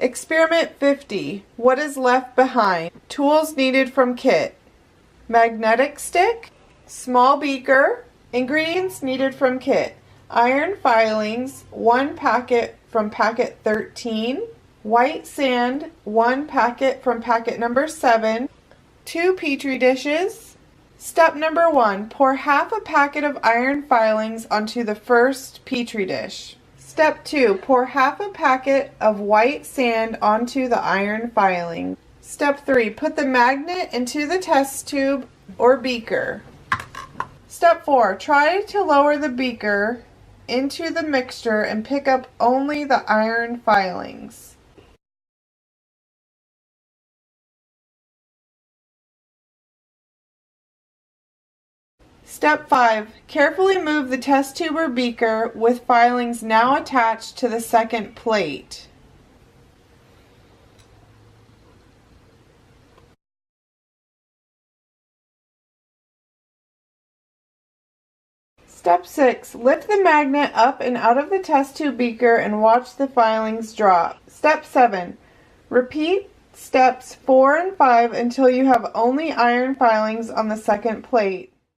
Experiment 50. What is left behind? Tools needed from kit. Magnetic stick, small beaker, ingredients needed from kit. Iron filings, 1 packet from packet 13. White sand, 1 packet from packet number 7. 2 petri dishes. Step number 1. Pour half a packet of iron filings onto the first petri dish. Step 2. Pour half a packet of white sand onto the iron filing. Step 3. Put the magnet into the test tube or beaker. Step 4. Try to lower the beaker into the mixture and pick up only the iron filings. Step 5. Carefully move the test tube or beaker with filings now attached to the second plate. Step 6. Lift the magnet up and out of the test tube beaker and watch the filings drop. Step 7. Repeat steps 4 and 5 until you have only iron filings on the second plate.